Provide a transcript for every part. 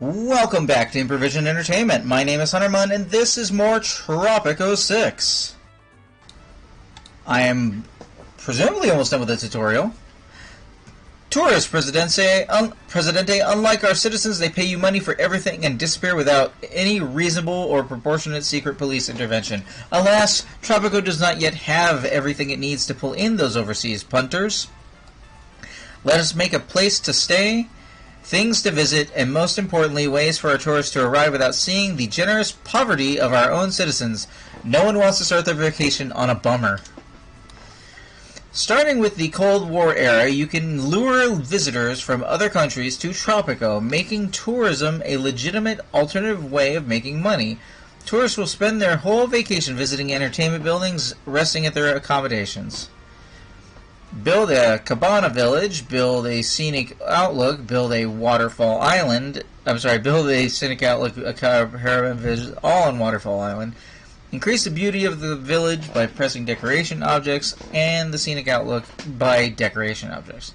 Welcome back to Improvision Entertainment. My name is Hunter Munn, and this is more Tropico 6. I am presumably almost done with the tutorial. Tourist Presidente, unlike our citizens, they pay you money for everything and disappear without any reasonable or proportionate secret police intervention. Alas, Tropico does not yet have everything it needs to pull in those overseas punters. Let us make a place to stay, things to visit, and most importantly, ways for our tourists to arrive without seeing the generous poverty of our own citizens. No one wants to start their vacation on a bummer. Starting with the Cold War era, you can lure visitors from other countries to Tropico, making tourism a legitimate alternative way of making money. Tourists will spend their whole vacation visiting entertainment buildings, resting at their accommodations. Build a cabana village, build a scenic outlook, build a waterfall island. Build a scenic outlook, a caravan village, all on Waterfall Island. Increase the beauty of the village by pressing decoration objects, and the scenic outlook by decoration objects.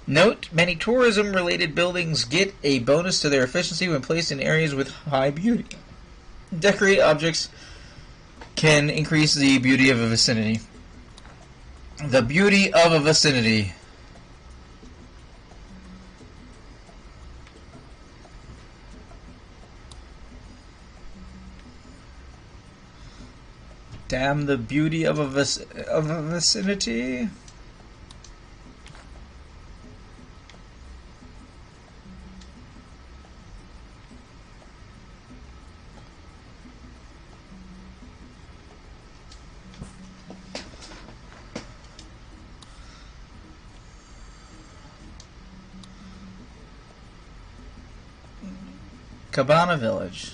Note, many tourism-related buildings get a bonus to their efficiency when placed in areas with high beauty. Decorate objects can increase the beauty of a vicinity. The beauty of a vicinity. Damn the beauty of a vicinity. Cabana Village.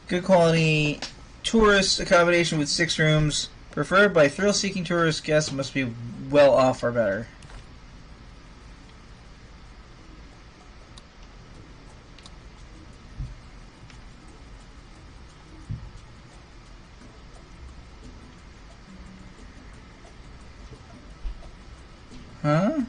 Good quality tourist accommodation with 6 rooms, preferred by thrill-seeking tourist guests, must be well off or better. Huh?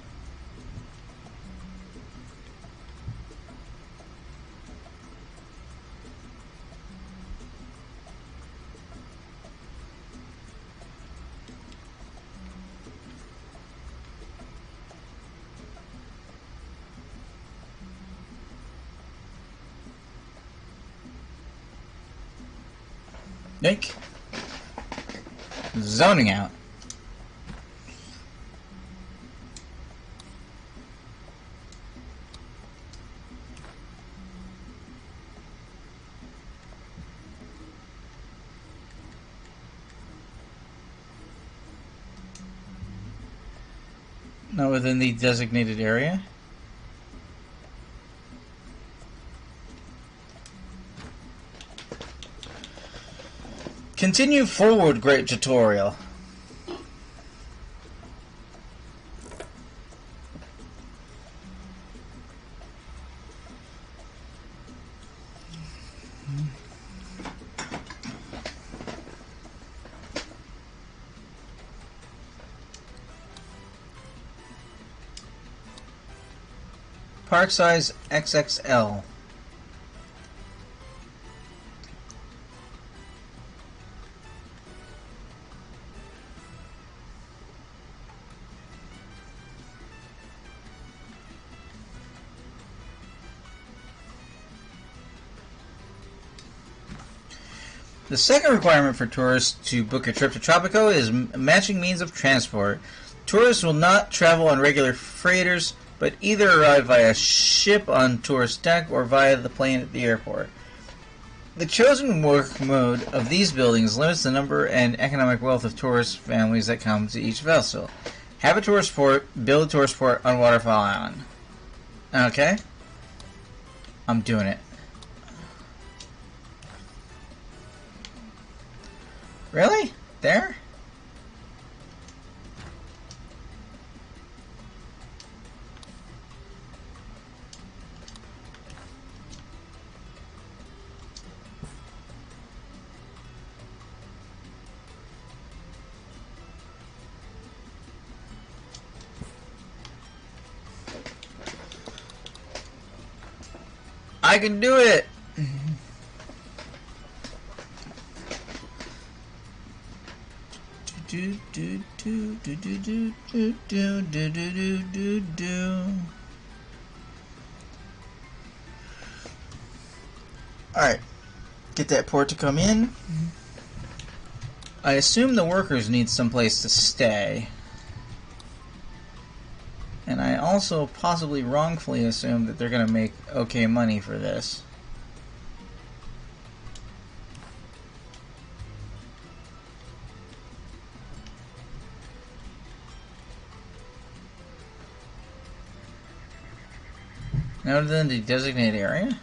Nick. Zoning out. Not within the designated area. Continue forward, great tutorial. Park size XXL. The second requirement for tourists to book a trip to Tropico is matching means of transport. Tourists will not travel on regular freighters, but either arrive via ship on tourist deck or via the plane at the airport. The chosen work mode of these buildings limits the number and economic wealth of tourist families that come to each vessel. Have a tourist port, build a tourist port on Waterfall Island. Okay? I'm doing it. Really? There? I can do it! Alright. Get that port to come in. I assume the workers need someplace to stay. And I also possibly wrongfully assume that they're going to make okay money for this. Other than the designated area?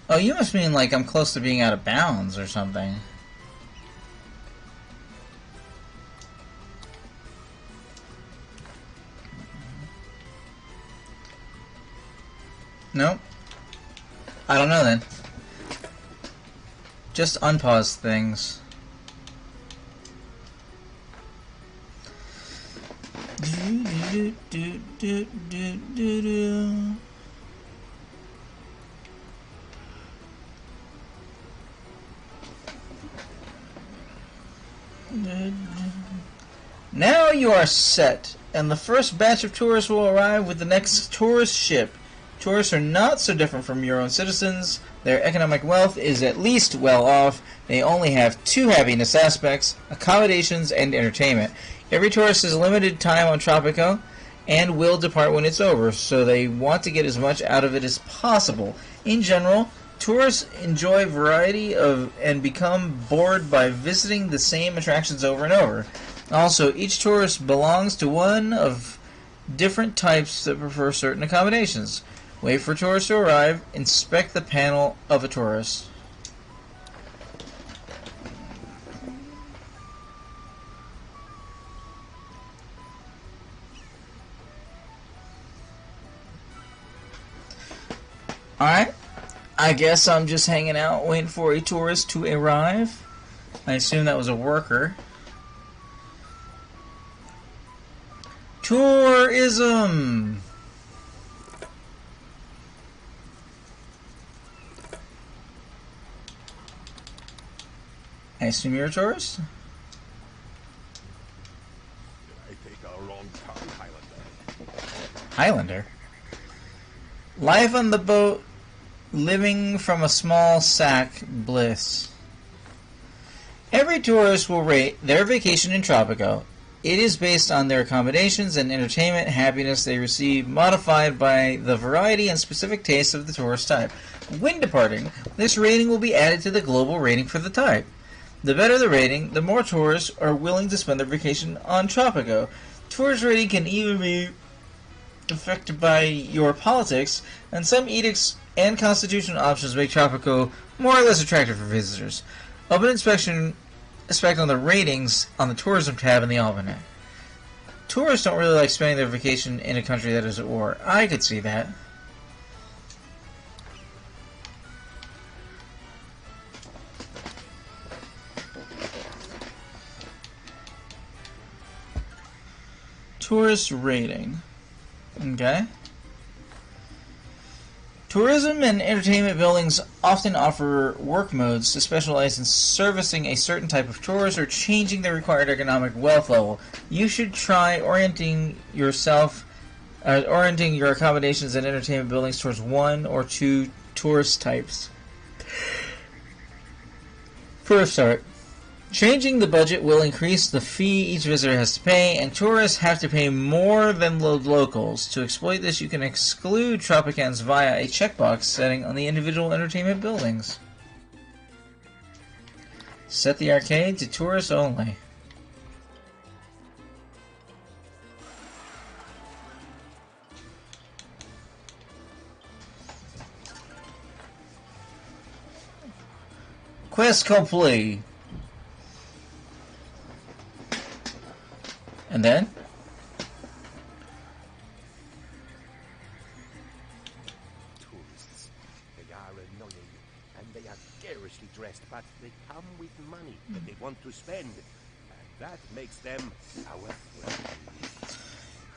Oh, you must mean like I'm close to being out of bounds or something. Nope. I don't know then. Just unpause things. Now you are set, and the first batch of tourists will arrive with the next tourist ship. Tourists are not so different from your own citizens. Their economic wealth is at least well off. They only have two happiness aspects: accommodations and entertainment. Every tourist has limited time on Tropico and will depart when it's over, so they want to get as much out of it as possible. In general, tourists enjoy variety and become bored by visiting the same attractions over and over. Also, each tourist belongs to one of different types that prefer certain accommodations. Wait for tourists to arrive. Inspect the panel of a tourist. Alright. I guess I'm just hanging out waiting for a tourist to arrive. I assume that was a worker. Tourism! I assume you're a tourist? I take a wrong turn, Highlander. Highlander? Life on the boat, living from a small sack, bliss. Every tourist will rate their vacation in Tropico. It is based on their accommodations and entertainment happiness they receive, modified by the variety and specific tastes of the tourist type. When departing, this rating will be added to the global rating for the type. The better the rating, the more tourists are willing to spend their vacation on Tropico. Tourist rating can even be affected by your politics, and some edicts and constitutional options make Tropico more or less attractive for visitors. Open inspection inspect on the ratings on the tourism tab in the almanac. Tourists don't really like spending their vacation in a country that is at war. I could see that. Tourist rating. Okay. Tourism and entertainment buildings often offer work modes to specialize in servicing a certain type of tourist or changing the required economic wealth level. You should try orienting your accommodations and entertainment buildings towards one or two tourist types. For a start, changing the budget will increase the fee each visitor has to pay, and tourists have to pay more than the locals. To exploit this, you can exclude Tropicans via a checkbox setting on the individual entertainment buildings. Set the arcade to tourists only. Quest complete. And then? Tourists. They are annoying, and they are garishly dressed, but they come with money that they want to spend. And that makes them our friends.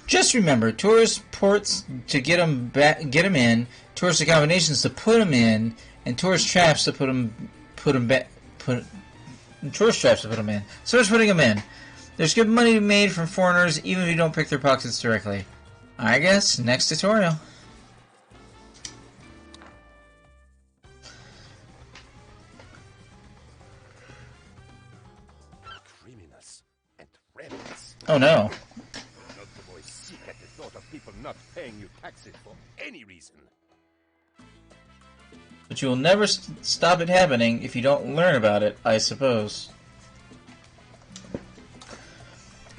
Just remember, tourist ports to get them in. tourist accommodations to put them in, and tourist traps to tourist traps to put them in. So it's putting them in. There's good money to be made from foreigners, even if you don't pick their pockets directly. I guess, next tutorial. Criminals and rebels. Oh no. Not the boy sick at the thought of people not paying you taxes for any reason. But you will never stop it happening if you don't learn about it, I suppose.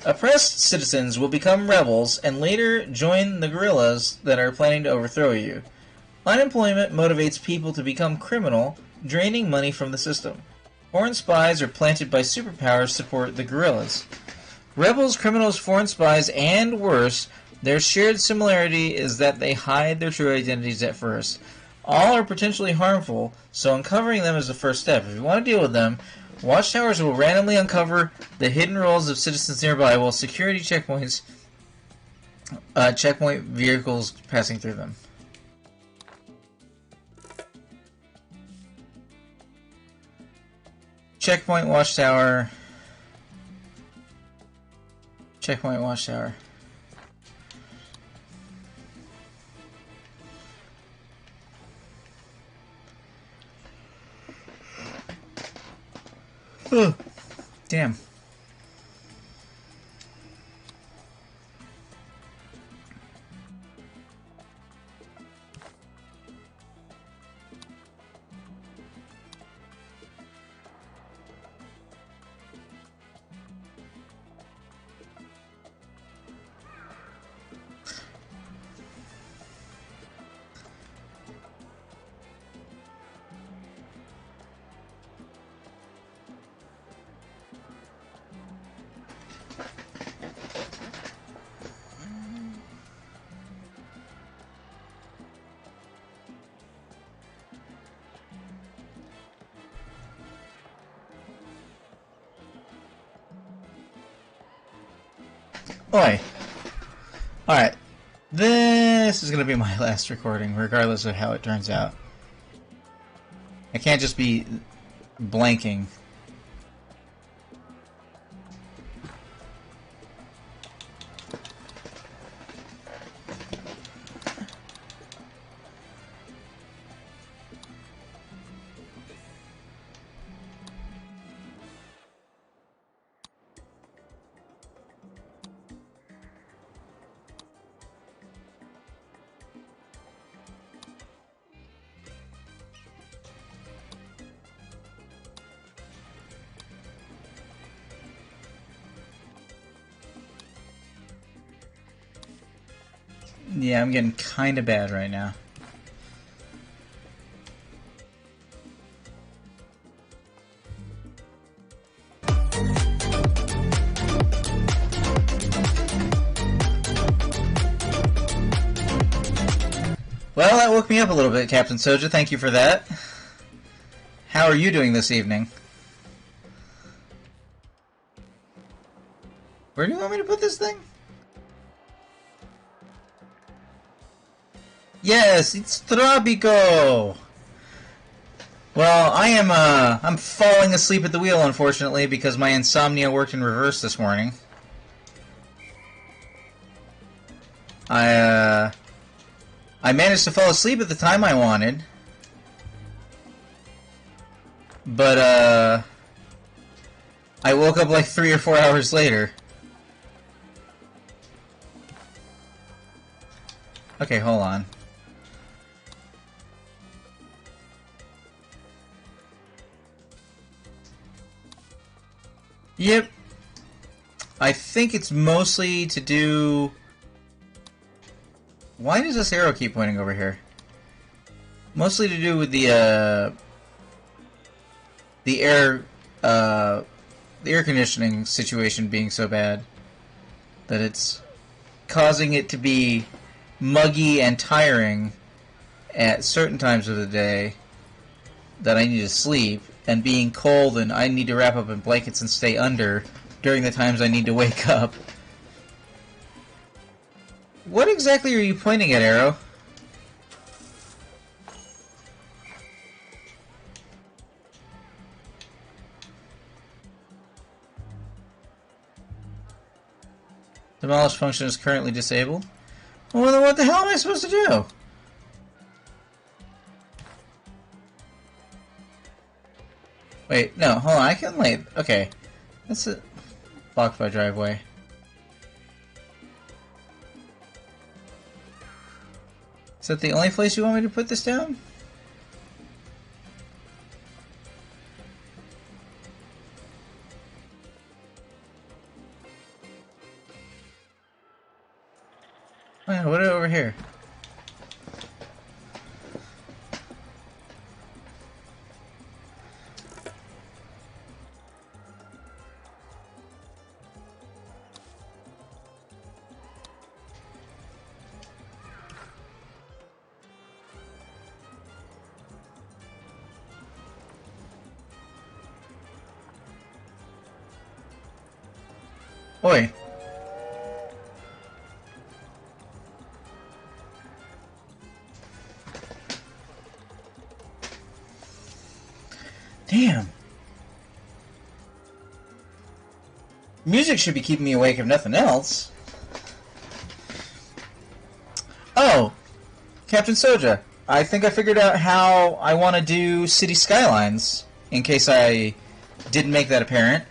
Oppressed citizens will become rebels and later join the guerrillas that are planning to overthrow you. Unemployment motivates people to become criminal, draining money from the system. Foreign spies or planted by superpowers support the guerrillas. Rebels, criminals, foreign spies, and worse, their shared similarity is that they hide their true identities at first. All are potentially harmful, so uncovering them is the first step. If you want to deal with them, watchtowers will randomly uncover the hidden roles of citizens nearby while security checkpoint vehicles passing through them. Checkpoint watchtower. Checkpoint watchtower. Ugh. Damn. Oi. Alright. This is going to be my last recording, regardless of how it turns out. I can't just be blanking. Yeah, I'm getting kind of bad right now. Well, that woke me up a little bit, Captain Soja. Thank you for that. How are you doing this evening? Where do you want me to put this thing? Yes, it's Tropico! Well, I'm falling asleep at the wheel, unfortunately, because my insomnia worked in reverse this morning. I managed to fall asleep at the time I wanted. But, I woke up like 3 or 4 hours later. Okay, hold on. Yep. I think it's mostly to do... Why does this arrow keep pointing over here? Mostly to do with the air conditioning situation being so bad that it's causing it to be muggy and tiring at certain times of the day that I need to sleep, and being cold and I need to wrap up in blankets and stay under during the times I need to wake up. What exactly are you pointing at, Arrow? Demolish function is currently disabled. Well, then what the hell am I supposed to do? Wait, no, hold on, I can lay... Okay. That's it. Blocked by driveway. Is that the only place you want me to put this down? Oh yeah, what over here? Oi. Damn. Music should be keeping me awake if nothing else. Oh, Captain Soja, I think I figured out how I want to do City Skylines, in case I didn't make that apparent.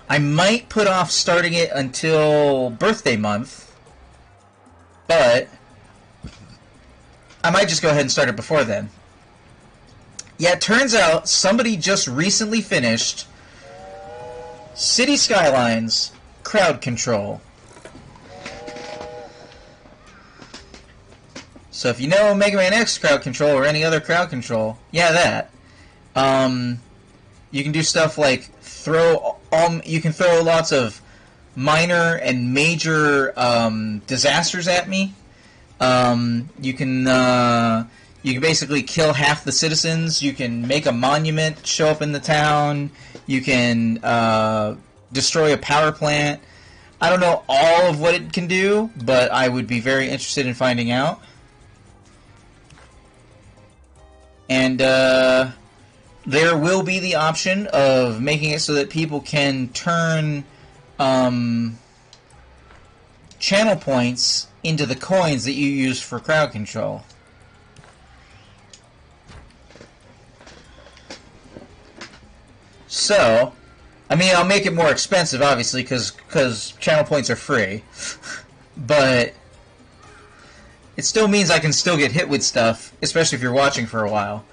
I might put off starting it until birthday month, but I might just go ahead and start it before then. Yeah, it turns out somebody just recently finished City Skylines Crowd Control. So if you know Mega Man X Crowd Control or any other Crowd Control, yeah, that. You can do stuff like you can throw lots of minor and major disasters at me. You can basically kill half the citizens. You can make a monument show up in the town. You can destroy a power plant. I don't know all of what it can do, but I would be very interested in finding out. And there will be the option of making it so that people can turn channel points into the coins that you use for crowd control. So, I mean, I'll make it more expensive, obviously, because channel points are free. But it still means I can still get hit with stuff, especially if you're watching for a while.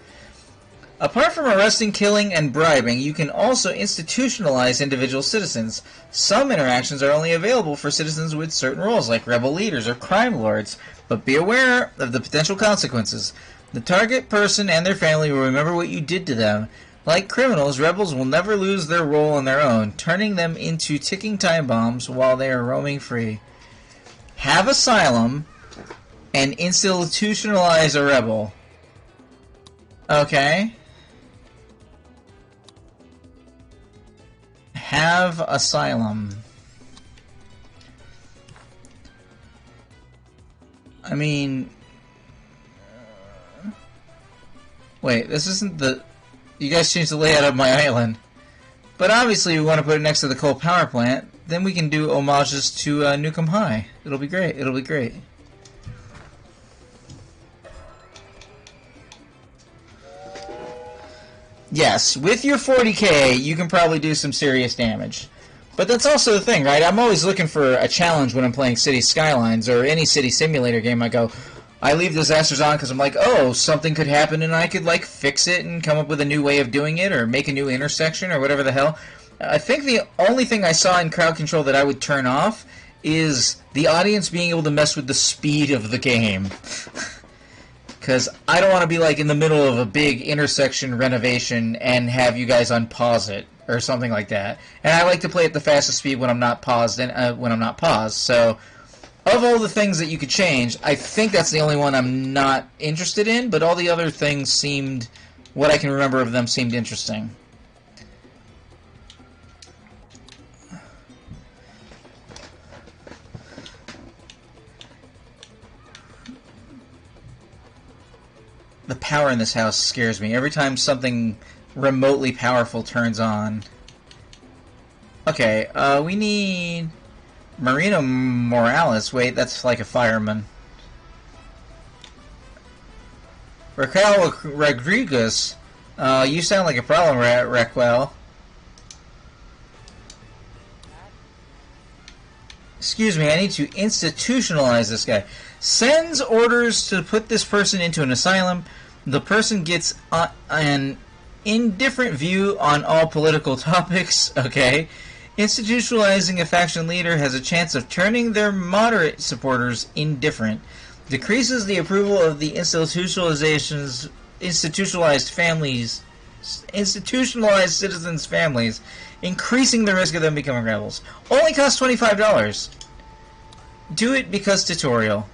Apart from arresting, killing, and bribing, you can also institutionalize individual citizens. Some interactions are only available for citizens with certain roles, like rebel leaders or crime lords, but be aware of the potential consequences. The target person and their family will remember what you did to them. Like criminals, rebels will never lose their role on their own, turning them into ticking time bombs while they are roaming free. Have asylum and institutionalize a rebel. Okay. Have asylum. I mean... wait, this isn't the... You guys changed the layout of my island. But obviously we want to put it next to the coal power plant. Then we can do homages to Nukem High. It'll be great. It'll be great. Yes, with your 40k, you can probably do some serious damage. But that's also the thing, right? I'm always looking for a challenge when I'm playing City Skylines or any city simulator game. I leave disasters on because I'm like, oh, something could happen and I could, like, fix it and come up with a new way of doing it or make a new intersection or whatever the hell. I think the only thing I saw in crowd control that I would turn off is the audience being able to mess with the speed of the game. Because I don't want to be, like, in the middle of a big intersection renovation and have you guys unpause it or something like that. And I like to play at the fastest speed when I'm not paused. So, of all the things that you could change, I think that's the only one I'm not interested in. But all the other things seemed, what I can remember of them seemed interesting. The power in this house scares me. Every time something remotely powerful turns on. Okay, we need Marino Morales. Wait, that's like a fireman. Raquel Rodriguez. You sound like a problem, Raquel. Excuse me, I need to institutionalize this guy. Sends orders to put this person into an asylum. The person gets an indifferent view on all political topics. Okay. Institutionalizing a faction leader has a chance of turning their moderate supporters indifferent. Decreases the approval of the institutionalized citizens' families, increasing the risk of them becoming rebels. Only costs $25. Do it because tutorial.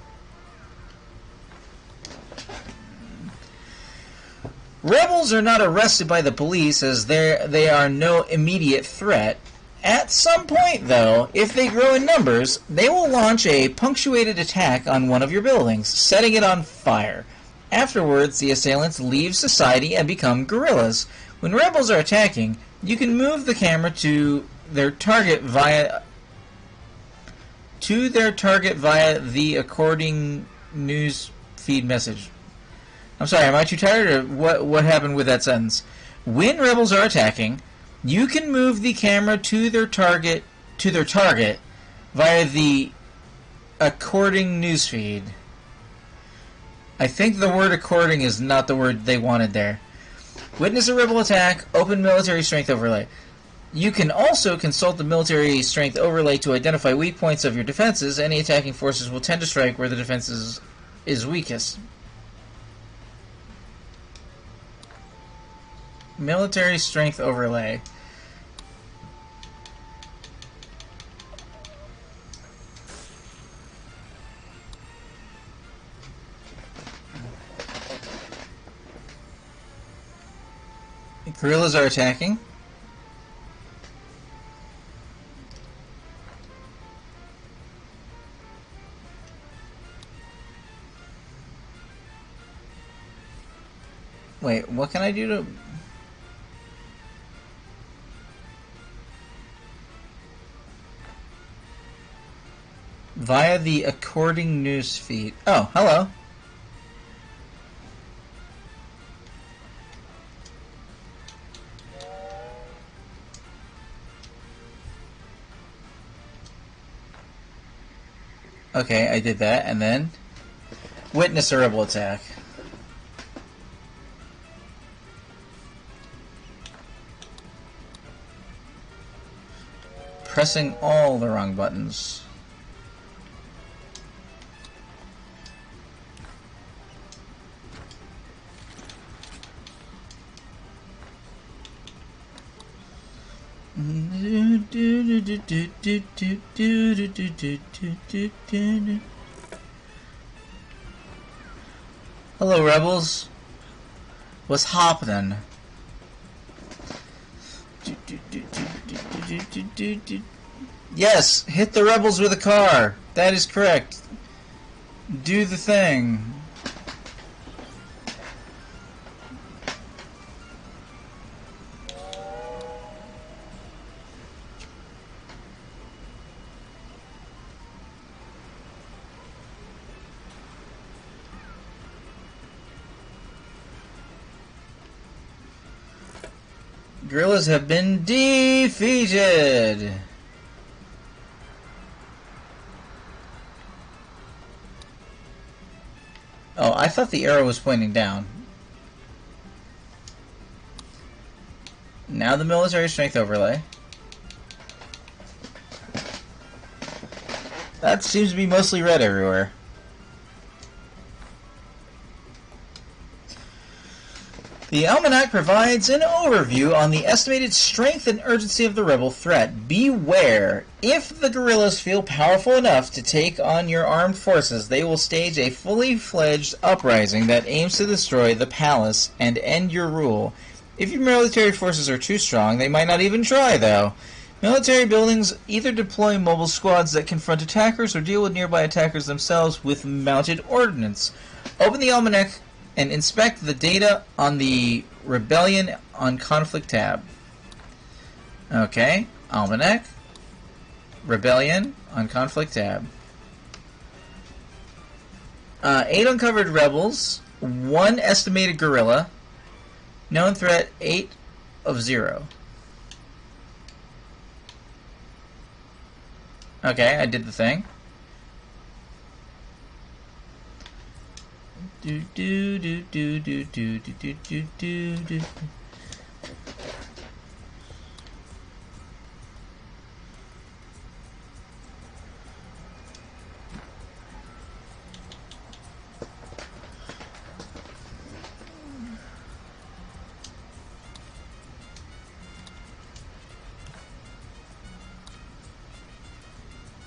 Rebels are not arrested by the police as they are no immediate threat. At some point, though, if they grow in numbers, they will launch a punctuated attack on one of your buildings, setting it on fire. Afterwards, the assailants leave society and become guerrillas. When rebels are attacking, you can move the camera to their target via the according news feed message. I'm sorry, am I too tired, or what happened with that sentence? When rebels are attacking, you can move the camera to their target via the according newsfeed. I think the word according is not the word they wanted there. Witness a rebel attack, open military strength overlay. You can also consult the military strength overlay to identify weak points of your defenses. Any attacking forces will tend to strike where the defense is weakest. Military strength overlay. Guerrillas are attacking. Wait, what can I do to... Via the according news feed. Oh, hello. Okay, I did that, and then witness a rebel attack. Pressing all the wrong buttons. Hello, rebels. What's happening? Yes, hit the rebels with a car. That is correct. Do the thing. Guerrillas have been defeated. Oh, I thought the arrow was pointing down. Now the military strength overlay. That seems to be mostly red everywhere. The Almanac provides an overview on the estimated strength and urgency of the rebel threat. Beware. If the guerrillas feel powerful enough to take on your armed forces, they will stage a fully fledged uprising that aims to destroy the palace and end your rule. If your military forces are too strong, they might not even try, though. Military buildings either deploy mobile squads that confront attackers or deal with nearby attackers themselves with mounted ordnance. Open the Almanac and inspect the data on the Rebellion on Conflict tab. Okay, Almanac. Rebellion on conflict tab. 8 uncovered rebels, 1 estimated guerrilla, known threat 8 of 0. Okay, I did the thing. Do do do do do do do do do do.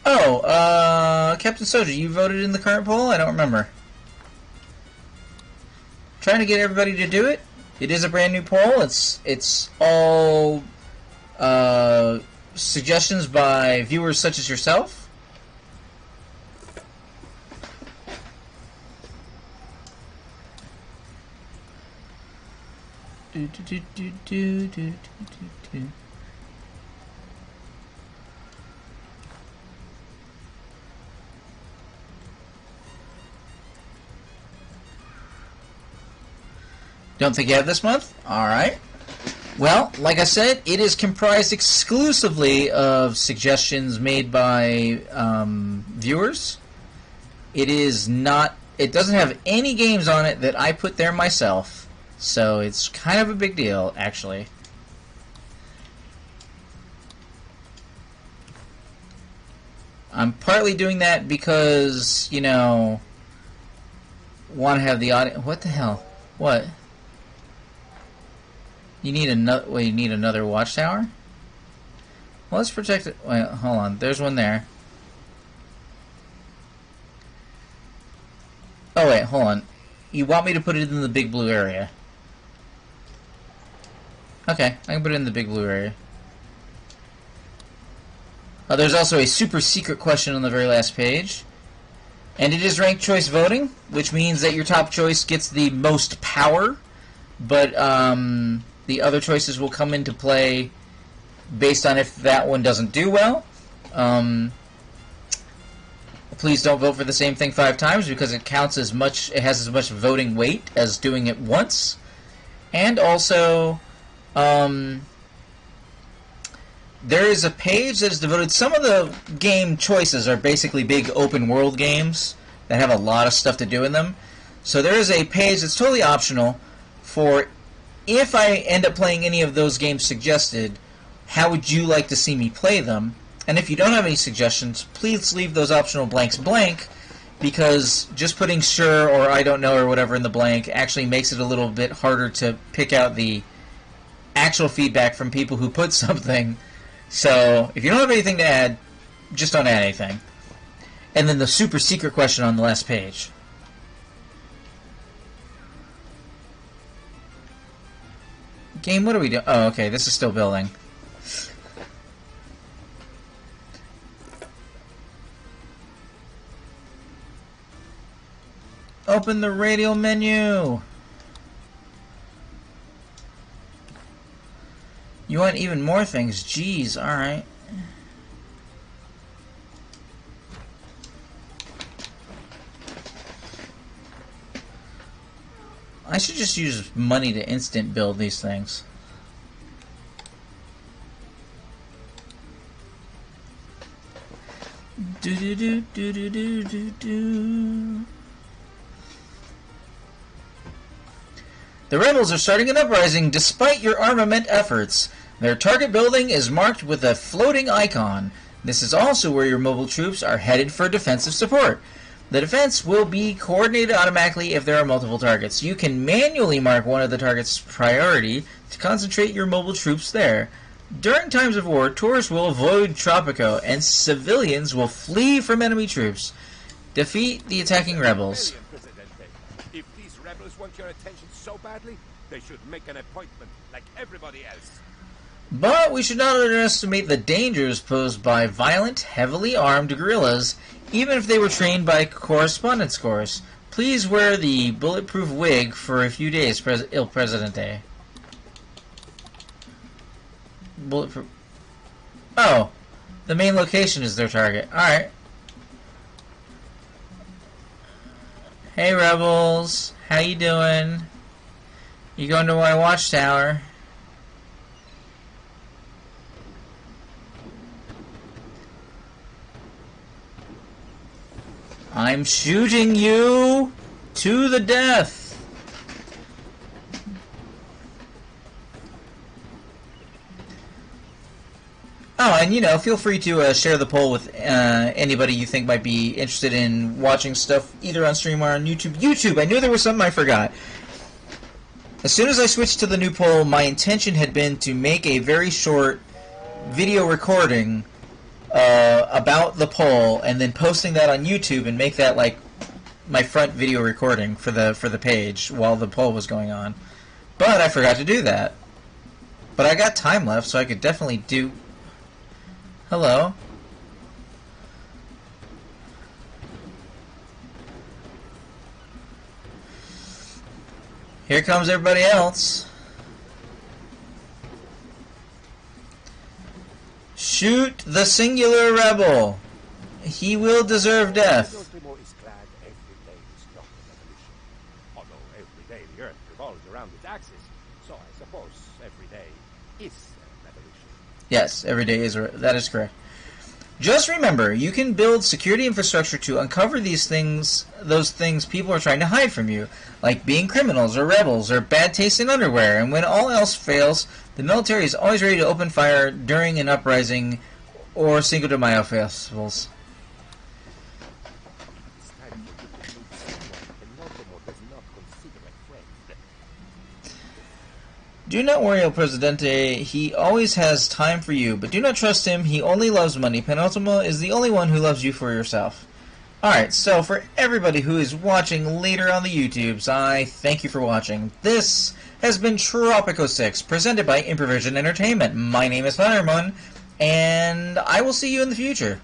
Oh, Captain Soja, you voted in the current poll? I don't remember. Trying to get everybody to do it. It is a brand new poll. It's all suggestions by viewers such as yourself. Do do do do do do do do. Don't think you have this month? Alright. Well, like I said, it is comprised exclusively of suggestions made by viewers. It is not... It doesn't have any games on it that I put there myself. So it's kind of a big deal, actually. I'm partly doing that because, you know... want to have the audience... What the hell? What? You need another. Well, you need another watchtower. Well, let's protect it. Wait, hold on. There's one there. Oh wait, hold on. You want me to put it in the big blue area? Okay, I can put it in the big blue area. There's also a super secret question on the very last page, and it is ranked choice voting, which means that your top choice gets the most power, but the other choices will come into play based on if that one doesn't do well. Please don't vote for the same thing 5 times because it counts as much. It has as much voting weight as doing it once. And also, there is a page that is devoted. Some of the game choices are basically big open world games that have a lot of stuff to do in them. So there is a page that's totally optional for if I end up playing any of those games suggested, how would you like to see me play them? And if you don't have any suggestions, please leave those optional blanks blank, because just putting sure or I don't know or whatever in the blank actually makes it a little bit harder to pick out the actual feedback from people who put something. So if you don't have anything to add, just don't add anything. And then the super secret question on the last page. Game, what are we doing? Oh, okay, this is still building. Open the radial menu. You want even more things? Jeez, alright. I should just use money to instant build these things. Do do do do do do do do. The rebels are starting an uprising despite your armament efforts. Their target building is marked with a floating icon. This is also where your mobile troops are headed for defensive support. The defense will be coordinated automatically if there are multiple targets. You can manually mark one of the targets priority to concentrate your mobile troops there. During times of war, tourists will avoid Tropico and civilians will flee from enemy troops. Defeat the attacking rebels. If these rebels want your attention so badly, they should make an appointment like everybody else. But we should not underestimate the dangers posed by violent, heavily armed guerrillas, even if they were trained by correspondence course. Please wear the bulletproof wig for a few days, Il Presidente. Bulletproof. Oh. The main location is their target. Alright. Hey, rebels. How you doing? You going to my watchtower? I'm shooting you to the death. Oh, and you know, feel free to share the poll with anybody you think might be interested in watching stuff either on stream or on YouTube. YouTube! I knew there was something I forgot. As soon as I switched to the new poll, my intention had been to make a very short video recording about the poll, and then posting that on YouTube and make that like my front video recording for the page while the poll was going on. But I forgot to do that. But I got time left, so I could definitely do. Hello. Here comes everybody else. Shoot the singular rebel. He will deserve death. Tropico is glad every day is not a revolution. Although every day the Earth revolves around its axis, so I suppose every day is a revolution. Yes, every day is. That is correct. Just remember, you can build security infrastructure to uncover these things, those things people are trying to hide from you, like being criminals or rebels or bad taste in underwear. And when all else fails, the military is always ready to open fire during an uprising or Cinco de Mayo festivals. It's time for you to meet someone Penultimo does not consider a friend. Do not worry, El Presidente. He always has time for you, but do not trust him. He only loves money. Penultimo is the only one who loves you for yourself. Alright, so for everybody who is watching later on the YouTubes, I thank you for watching. This has been Tropico 6, presented by Improvision Entertainment. My name is Fireman, and I will see you in the future.